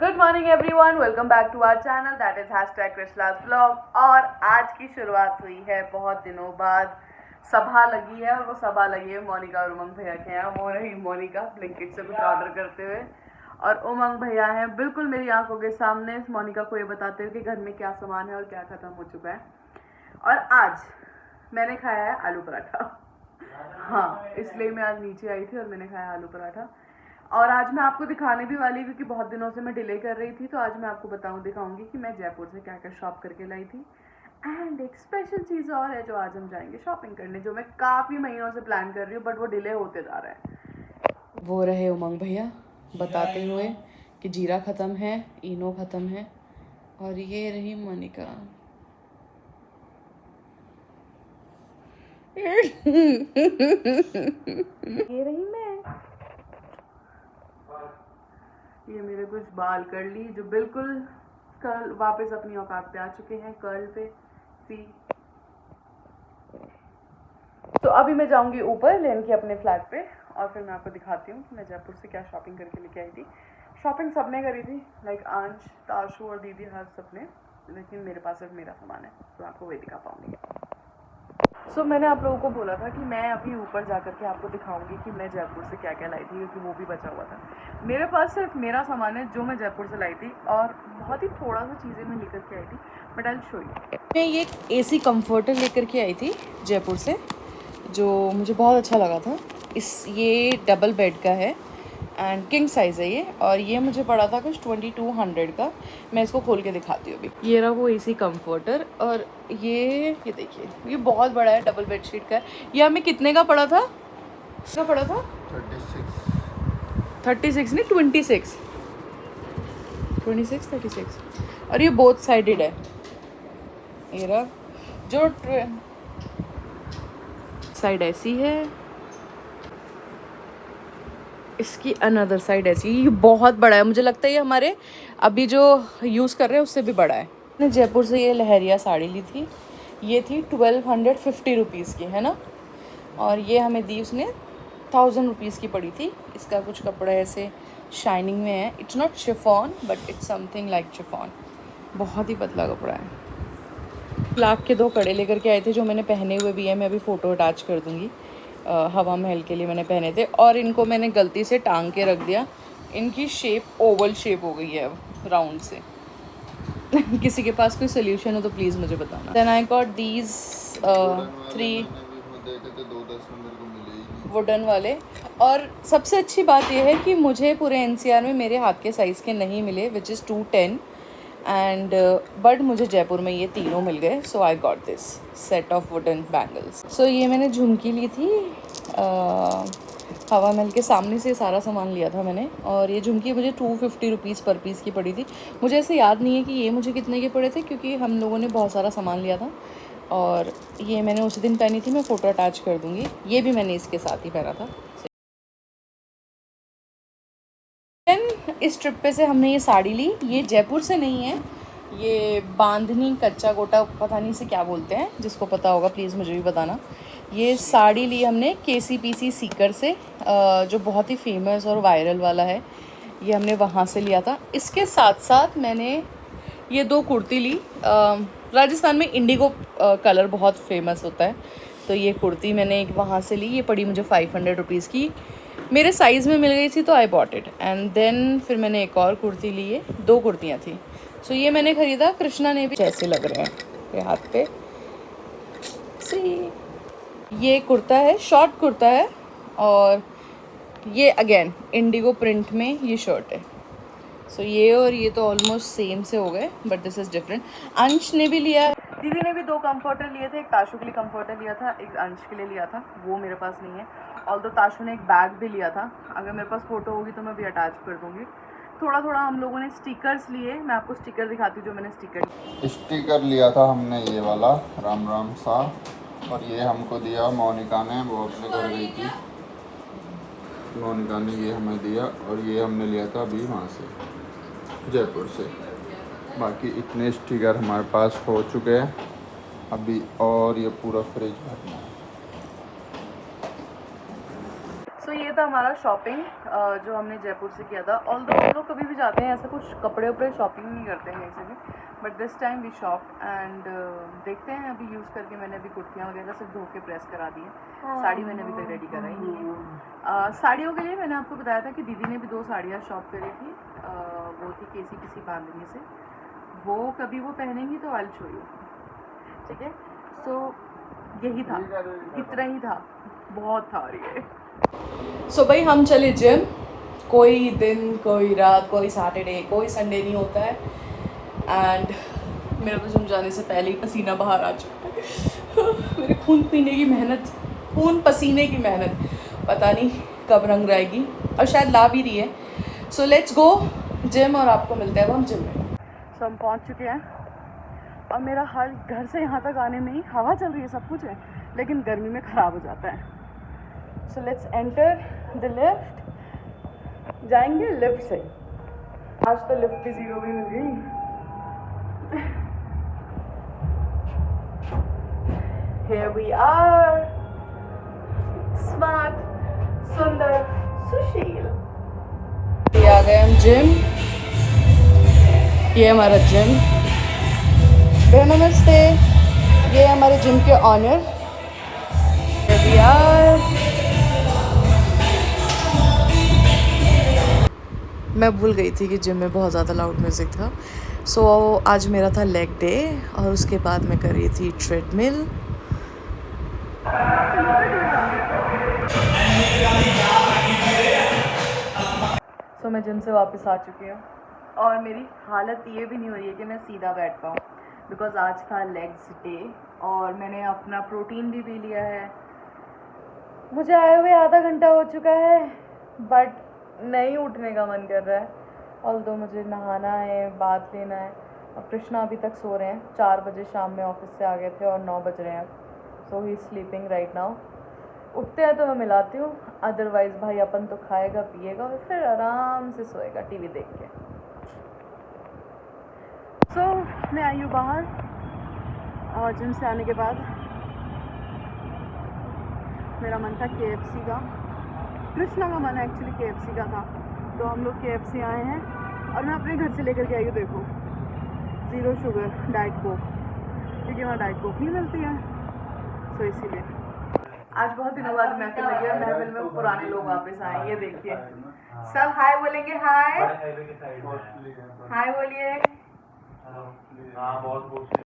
Good morning everyone, welcome back to our channel that is #Krishna's vlog. और आज की शुरुआत हुई है बहुत दिनों बाद। सभा लगी है और वो सभा लगी है मोनिका और उमंग भैया के यहाँ। वो रही मोनिका ब्लिंकिट से कुछ ऑर्डर करते हुए और उमंग भैया हैं बिल्कुल मेरी आंखों के सामने मोनिका को ये बताते हुए कि घर में क्या सामान है और क्या खत्म हो चुका है। और आज मैंने खाया है आलू पराठा। हाँ, इसलिए मैं आज नीचे आई थी और मैंने खाया आलू पराठा। और आज मैं आपको दिखाने भी वाली क्योंकि बहुत दिनों से मैं डिले कर रही थी, तो आज मैं आपको दिखाऊंगी कि मैं जयपुर से क्या क्या शॉप करके लाई थी। एंड एक स्पेशल चीज़ और है जो आज हम जाएंगे शॉपिंग करने, जो मैं काफ़ी महीनों से प्लान कर रही हूँ बट वो डिले होते जा रहा है। वो रहे उमंग भैया बताते हुए कि जीरा ख़त्म है, इनो ख़त्म है। और ये रही मोनिका। ये रही मैं। ये मेरे कुछ बाल कर ली जो बिल्कुल कर्ल वापस अपनी औकात पे आ चुके हैं, कर्ल पे सी। तो अभी मैं जाऊंगी ऊपर लेन के अपने फ्लैट पे और फिर मैं आपको दिखाती हूँ कि मैं जयपुर से क्या शॉपिंग करके लेके आई थी। शॉपिंग सबने करी थी, लाइक अंश, ताशु और दीदी, हर सबने, लेकिन मेरे पास सिर्फ मेरा सामान है तो आपको वही दिखा पाऊंगी। सो मैंने आप लोगों को बोला था कि मैं अभी ऊपर जा कर के आपको दिखाऊंगी कि मैं जयपुर से क्या क्या लाई थी, क्योंकि वो भी बचा हुआ था। मेरे पास सिर्फ मेरा सामान है जो मैं जयपुर से लाई थी और बहुत ही थोड़ा सा चीज़ें मैं लेकर के आई थी, but I will show you. मैं ये AC कंफर्टर लेकर के आई थी जयपुर से, जो मुझे बहुत अच्छा लगा था। ये डबल बेड का है एंड किंग साइज़ है ये, और ये मुझे पड़ा था कुछ 2200 का। मैं इसको खोल के दिखाती हूँ अभी। ये रहा वो AC कंफर्टर, और ये देखिए ये बहुत बड़ा है, डबल बेडशीट का है। ये हमें कितने का पड़ा था? कितना पड़ा था? 36 नहीं, 26 और ये बोथ साइडेड है। ये रहा जो साइड ऐसी है, इसकी अनदर साइड ऐसी। ये बहुत बड़ा है, मुझे लगता है ये हमारे अभी जो यूज़ कर रहे हैं उससे भी बड़ा है। मैंने जयपुर से ये लहरिया साड़ी ली थी, ये थी 1250 रुपीज़ की, है ना। और ये हमें दी उसने 1000 रुपीज़ की पड़ी थी। इसका कुछ कपड़ा ऐसे शाइनिंग में है, it's not chiffon but it's something like chiffon. बहुत ही पतला कपड़ा है। लाख के 2 कड़े लेकर के आए थे जो मैंने पहने हुए भी है, मैं अभी फ़ोटो अटैच कर दूँगी। हवा महल के लिए मैंने पहने थे और इनको मैंने गलती से टांग के रख दिया। इनकी शेप ओवल शेप हो गई है अब, राउंड से। किसी के पास कोई सोल्यूशन हो तो प्लीज़ मुझे बताना। Then I got these 3 wooden वाले। और सबसे अच्छी बात यह है कि मुझे पूरे NCR में मेरे हाथ के साइज़ के नहीं मिले, विच इज़ 210 एंड बट मुझे जयपुर में ये तीनों मिल गए। So I got this set of wooden bangles. So ये मैंने झुमकी ली थी, हवा महल के सामने से सारा सामान लिया था मैंने। और ये झुमकी मुझे 250 रुपीज़ पर पीस की पड़ी थी। मुझे ऐसे याद नहीं है कि ये मुझे कितने के पड़े थे, क्योंकि हम लोगों ने बहुत सारा सामान लिया था। और ये मैंने उसी दिन पहनी थी, मैं फ़ोटो अटैच कर दूँगी। ये भी मैंने इसके साथ ही पहना था। इस ट्रिप पे से हमने ये साड़ी ली, ये जयपुर से नहीं है, ये बांधनी कच्चा गोटा पता नहीं से क्या बोलते हैं, जिसको पता होगा प्लीज़ मुझे भी बताना। ये साड़ी ली हमने KCPC सीकर से, जो बहुत ही फेमस और वायरल वाला है। ये हमने वहाँ से लिया था। इसके साथ साथ मैंने ये 2 कुर्ती ली। राजस्थान में इंडिगो कलर बहुत फेमस होता है, तो ये कुर्ती मैंने एक वहाँ से ली। ये पड़ी मुझे 500 रुपीज़ की, मेरे साइज़ में मिल गई थी तो I bought it. And then फिर मैंने एक और कुर्ती ली है, 2 कुर्तियाँ थी। सो ये मैंने ख़रीदा। कृष्णा ने भी जैसे लग रहे हैं ये हाथ पे सी। ये कुर्ता है, शॉर्ट कुर्ता है, और ये अगेन इंडिगो प्रिंट में ये शर्ट है। सो ये और ये तो ऑलमोस्ट सेम से हो गए, बट दिस इज़ डिफरेंट। अंश ने भी लिया, दीदी ने भी 2 कंफर्टर लिए थे। एक ताशु के लिए कंफर्टर लिया था, एक अंश के लिए लिया था, वो मेरे पास नहीं है। और तो ताशु ने एक बैग भी लिया था, अगर मेरे पास फ़ोटो होगी तो मैं भी अटैच कर दूँगी। थोड़ा थोड़ा हम लोगों ने स्टिकर्स लिए, मैं आपको स्टिकर दिखाती हूँ जो मैंने स्टिकर लिया था हमने, ये वाला राम राम सा। और ये हमको दिया मोनिका ने, वो अपने घर गई थी, मोनिका ने ये हमें दिया। और ये हमने लिया था अभी वहाँ से जयपुर से। बाकी इतने स्टिकर हमारे पास हो चुके हैं अभी, और ये पूरा फ्रिज भरना है। सो ये ये था हमारा शॉपिंग जो हमने जयपुर से किया था। ऑल्दो हम लोग कभी भी जाते हैं ऐसा कुछ कपड़े उपड़े शॉपिंग नहीं करते हैं कहीं से भी, but this time we shop and देखते हैं। अभी यूज़ करके मैंने अभी कुर्तियाँ वगैरह सिर्फ धो के प्रेस करा दी है। साड़ी मैंने अभी तक रेडी कराई नहीं है। साड़ियों के लिए मैंने आपको बताया था कि दीदी ने भी 2 साड़ियाँ शॉप करी थी। वो थी किसी बांधनी से, वो कभी वो पहनेंगी तो आई विल शो यू, ठीक है। सो यही था, इतना ही था, बहुत था ये। सो भाई हम चले जिम। कोई दिन, कोई रात, कोई सैटरडे, कोई संडे नहीं होता है एंड मेरा तो जिम जाने से पहले ही पसीना बाहर आ चुका है। मेरे खून पसीने की मेहनत पता नहीं कब रंग रहेगी, और शायद ला भी रही है। सो लेट्स गो जिम और आपको मिलते हैं अब हम जिम में। सो हम पहुंच चुके हैं और मेरा हाल घर से यहाँ तक आने में ही, हवा चल रही है सब कुछ है लेकिन गर्मी में ख़राब हो जाता है। So let's enter the lift. जाएंगे लिफ्ट से, आज तो लिफ्ट की 0 भी मिल गई। Here we are, smart, सुंदर, सुशील। ये आ गए हम जिम। ये हमारा जिम। नमस्ते। ये हमारे जिम के ऑनर। Here we are। मैं भूल गई थी कि जिम में बहुत ज़्यादा लाउड म्यूज़िक था। सो आज मेरा था लेग डे और उसके बाद मैं कर रही थी ट्रेडमिल। सो मैं जिम से वापस आ चुकी हूँ और मेरी हालत ये भी नहीं हो रही है कि मैं सीधा बैठ पाऊँ, बिकॉज़ आज था लेग्स डे और मैंने अपना प्रोटीन भी पी लिया है। मुझे आए हुए आधा घंटा हो चुका है बट नहीं उठने का मन कर रहा है। ऑल्दो मुझे नहाना है, बाथ लेना है। और कृष्णा अभी तक सो रहे हैं। 4 बजे शाम में ऑफिस से आ गए थे और 9 बज रहे हैं, सो ही स्लीपिंग राइट नाउ। उठते हैं तो मैं मिलाती हूँ, अदरवाइज़ भाई अपन तो खाएगा पिएगा और फिर आराम से सोएगा टीवी देख के। सो मैं आई हूँ बाहर और जिम से आने के बाद मेरा मन था KFC का। कृष्णा का मन एक्चुअली KFC का था, तो हम लोग KFC आए हैं और मैं अपने घर से लेकर के आई हूँ, देखो 0 शुगर डाइट कोक, क्योंकि वहाँ डाइट कोक नहीं मिलती है, तो इसीलिए। आज बहुत दिनों बाद महफिल लगी और महफिल में पुराने लोग वापस आए। ये देखिए सब हाय बोलेंगे, हाय हाय बोलिए।